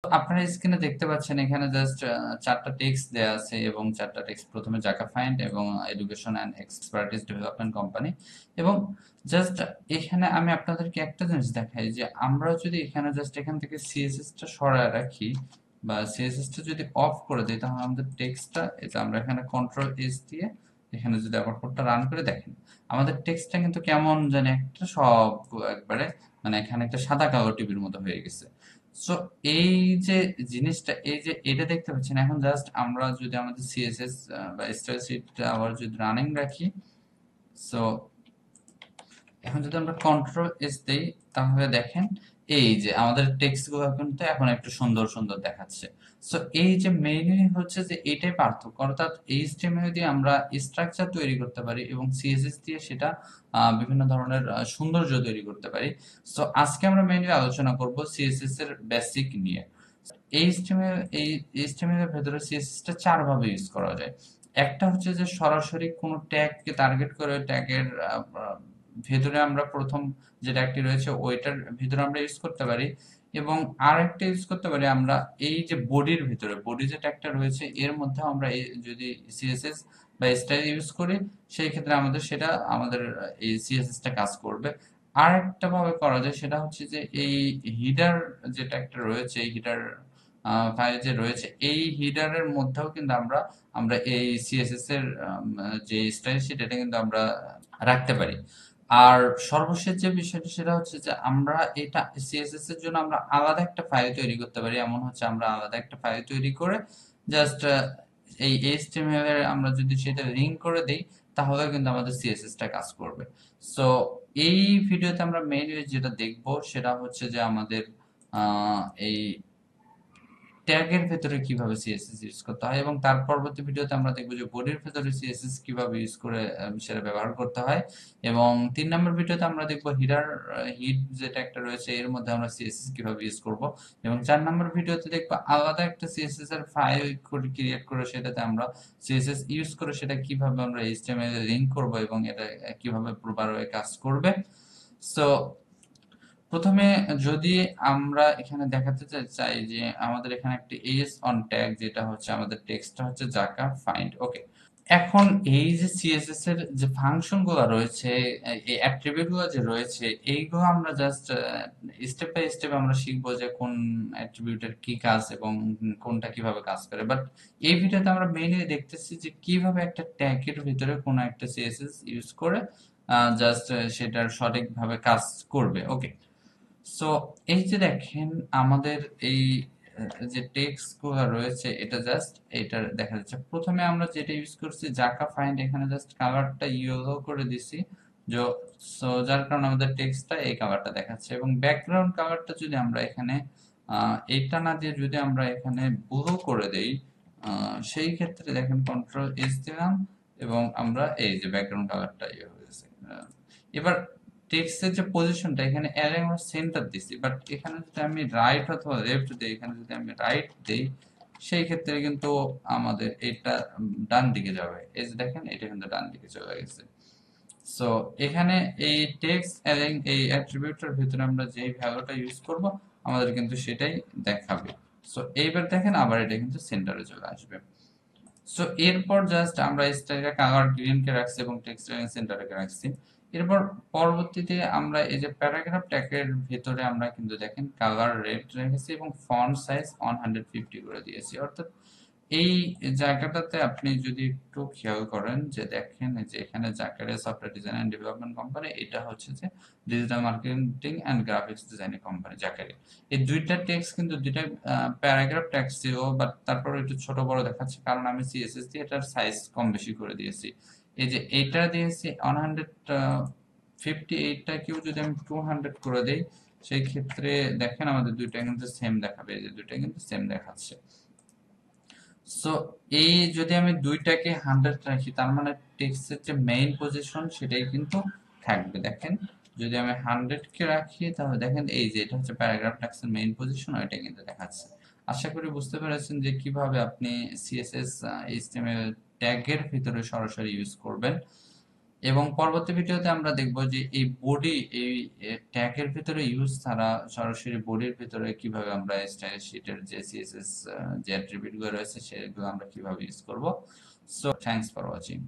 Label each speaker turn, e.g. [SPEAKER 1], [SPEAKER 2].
[SPEAKER 1] আপনারা স্ক্রিনে দেখতে পাচ্ছেন এখানে জাস্ট চারটা টেক্সট দেয়া আছে এবং চারটা টেক্সট প্রথমে জাকা ফাইন্ড এবং education and expertise development company এবং জাস্ট এখানে আমি আপনাদেরকে একটা জিনিস দেখাই যে আমরা যদি এখানে জাস্ট এখান থেকে সিএসএস টা সরায় রাখি বা সিএসএস টা যদি অফ করে দিই তাহলে আমাদের টেক্সটটা এটা আমরা এখানে কন্ট্রোল এস দিয়ে এখানে যদি আবার কোডটা রান করে দেখেন আমাদের টেক্সটটা কিন্তু কেমন জানি একটা সব একবারে মানে এখানে একটা সাদা কালো টিভির মতো হয়ে গেছে। সো এই যে জিনিসটা এই যে এটা দেখতে পাচ্ছেন এখন জাস্ট আমরা যদি আমাদের সিএসএস বা স্টাইলশিটটা আবার যদি রানিং রাখি সো এখন যদি আমরা কন্ট্রোল এস দেই তাহলে দেখেন এই যে আমাদের টেক্সট গুলো কিন্তু এখন একটু সুন্দর সুন্দর দেখাচ্ছে। সো এই যে মেইনলি হচ্ছে যে এটাই পার্থক্য অর্থাৎ এইচটিএমএল দিয়ে আমরা স্ট্রাকচার তৈরি করতে পারি এবং সিএসএস দিয়ে সেটা বিভিন্ন ধরনের সৌন্দর্য তৈরি করতে পারি। সো আজকে আমরা মেইনলি আলোচনা করব সিএসএস এর বেসিক নিয়ে। এইচটিএমএল এর ভেতরে সিএসএস টা চার ভাবে ইউজ করা যায়। একটা হচ্ছে যে সরাসরি কোনো ট্যাগকে টার্গেট করে ট্যাগের ভেতরে আমরা প্রথম যে ট্যাগটি রয়েছে ওইটার ভিতরে আমরা ইউজ করতে পারি এবং আরেকটা ইউজ করতে পারি আমরা এই যে বডির ভিতরে বডি যে ট্যাগটা রয়েছে এর মধ্যে আমরা যদি সিএসএস বা স্টাইল ইউজ করি সেই ক্ষেত্রে আমাদের সেটা আমাদের এই সিএসএস টা কাজ করবে। আর একটা ভাবে করা যায় সেটা হচ্ছে যে এই হিডার যে ট্যাগটা রয়েছে এই হিডার ফাইল যে রয়েছে এই হিডারের মধ্যেও কিন্তু আমরা আমরা এই সিএসএস এর যে স্টাইল সেটা কিন্তু আমরা রাখতে পারি। আর সর্বশেষ যে বিষয়টি সেটা হচ্ছে যে আমরা এটা সিএসএস এর জন্য আমরা আলাদা একটা ফাইল তৈরি করতে পারি এমন হচ্ছে আমরা আলাদা একটা ফাইল তৈরি করে জাস্ট এই এইচটিএমএল এর আমরা যদি সেটা লিংক করে দেই তাহলে কিন্তু আমাদের সিএসএস টা কাজ করবে। সো এই ভিডিওতে আমরা মেইনলি যেটা দেখব সেটা হচ্ছে যে আমাদের এই ট্যাগের ভেতরে কিভাবে সিএসএস ইউজ করতে হয় এবং তার পরবর্তী ভিডিওতে আমরা দেখব যে বডির ভেতরে সিএসএস কিভাবে ইউজ করে সেটা ব্যবহার করতে হয় এবং ৩ নম্বর ভিডিওতে আমরা দেখব হিট যেটা একটা রয়েছে এর মধ্যে আমরা সিএসএস কিভাবে ইউজ করব এবং ৪ নম্বর ভিডিওতে দেখব আলাদা একটা সিএসএস এর ফাইল ক্রিয়েট করে সেটাতে আমরা সিএসএস ইউজ করে সেটা কিভাবে আমরা এইচটিএমএল এ লিংক করব এবং এটা কিভাবে প্রপারভাবে কাজ করবে। সো প্রথমে যদি আমরা এখানে দেখাতে চাই যে আমাদের এখানে একটি এস অন ট্যাগ যেটা হচ্ছে আমাদের টেক্সটটা হচ্ছে জাকা ফাইন্ড ওকে। এখন এই যে সিএসএস এর যে ফাংশন গুলো রয়েছে এই অ্যাট্রিবিউট গুলো যে রয়েছে এইগুলো আমরা জাস্ট স্টেপ বাই স্টেপ আমরা শিখবো যে কোন অ্যাট্রিবিউটের কি কাজ এবং কোনটা কিভাবে কাজ করে বাট এই ভিডিওতে আমরা মেইনলি দেখতেছি যে কিভাবে একটা ট্যাগের ভিতরে কোনো একটা সিএসএস ইউজ করে জাস্ট সেটার সঠিকভাবে কাজ করবে ওকে। সো এই যে দেখেন আমাদের এই যে টেক্সট গুলো রয়েছে এটা জাস্ট এটা দেখা যাচ্ছে প্রথমে আমরা যেটা ইউজ করছি জাকা ফাইন্ড এখানে জাস্ট কালারটা ইয়েলো করে দিছি সো যার কারণে আমাদের টেক্সটটা এই কালারটা দেখাচ্ছে এবং ব্যাকগ্রাউন্ড কালারটা যদি আমরা এখানে এইটা না দিয়ে যদি আমরা এখানে ব্লু করে দেই সেই ক্ষেত্রে দেখেন কন্ট্রোল এস দিলাম এবং আমরা এই যে ব্যাকগ্রাউন্ড কালারটা ইয়ে হয়ে গেছে। এবার টেক্সটের যে পজিশনটা এখানে অ্যালাইন আমরা সেন্টার দিছি বাট এখানে যদি আমি রাইট অথবা লেফট দিই এখানে যদি আমি রাইট দিই সেই ক্ষেত্রে কিন্তু আমাদের এটা ডান দিকে যাবে এই যে দেখেন এটা কিন্তু ডান দিকে চলে গেছে। সো এখানে এই টেক্সট অ্যালাইন এই অ্যাট্রিবিউটের ভিতরে আমরা যেই ভ্যালুটা ইউজ করব আমাদের কিন্তু সেটাই দেখাবে। সো এইবার দেখেন আবার এটা কিন্তু সেন্টারে চলে আসবে। সো এরপর জাস্ট আমরা স্টাইলটা কালার গ্রিন কে রাখছি এবং টেক্সট সেন্টারে রাখছি। এরপর পরবর্তীতে আমরা এই যে প্যারাগ্রাফ ট্যাগের ভিতরে আমরা কিন্তু দেখেন কালার রেড রেখেছি এবং ফন্ট সাইজ 150 করে দিয়েছি অর্থাৎ এই জায়গাটাতে আপনি যদি একটু খেয়াল করেন যে দেখেন যে এখানে Zakaria software design and development company এটা হচ্ছে যে digital marketing and graphics designing company Zakaria. এই দুইটা টেক্সট কিন্তু দুইটা প্যারাগ্রাফ টেক্সট ছিল বাট তারপর একটু ছোট বড় দেখাচ্ছে কারণ আমি সিএসএস দিয়ে এটার সাইজ কম বেশি করে দিয়েছি। এই যে এটা দিয়েছি 150 এইটাকেও যদি আমি 200 করে দেই সেই ক্ষেত্রে দেখেন আমাদের দুইটা কিন্তু সেম দেখাবে এই যে দুইটা কিন্তু সেম দেখাচ্ছে। সো এই যদি আমি দুইটাকে 100 রাখি তার মানে টেক্সটের যে মেইন পজিশন সেটাই কিন্তু থাকবে দেখেন যদি আমি 100 কে রাখি তাহলে দেখেন এই যে এটা হচ্ছে প্যারাগ্রাফ টেক্সটের মেইন পজিশন ওইটা কিন্তু দেখাচ্ছে। আশা করি বুঝতে পেরেছেন যে কিভাবে আপনি সিএসএস এইচটিএমএল ট্যাগের ভিতরে সরাসরি ইউজ করবেন। এবং পরবর্তী ভিডিওতে আমরা দেখব যে এই বডি এই ট্যাগের ভিতরে ইউজ ছাড়া সরাসরি বডির ভিতরে কিভাবে আমরা স্টাইল শিটের যে সিএসএস যে অ্যাট্রিবিউট গুলো রয়েছে সেগুলো আমরা কিভাবে ইউজ করব। So thanks for watching.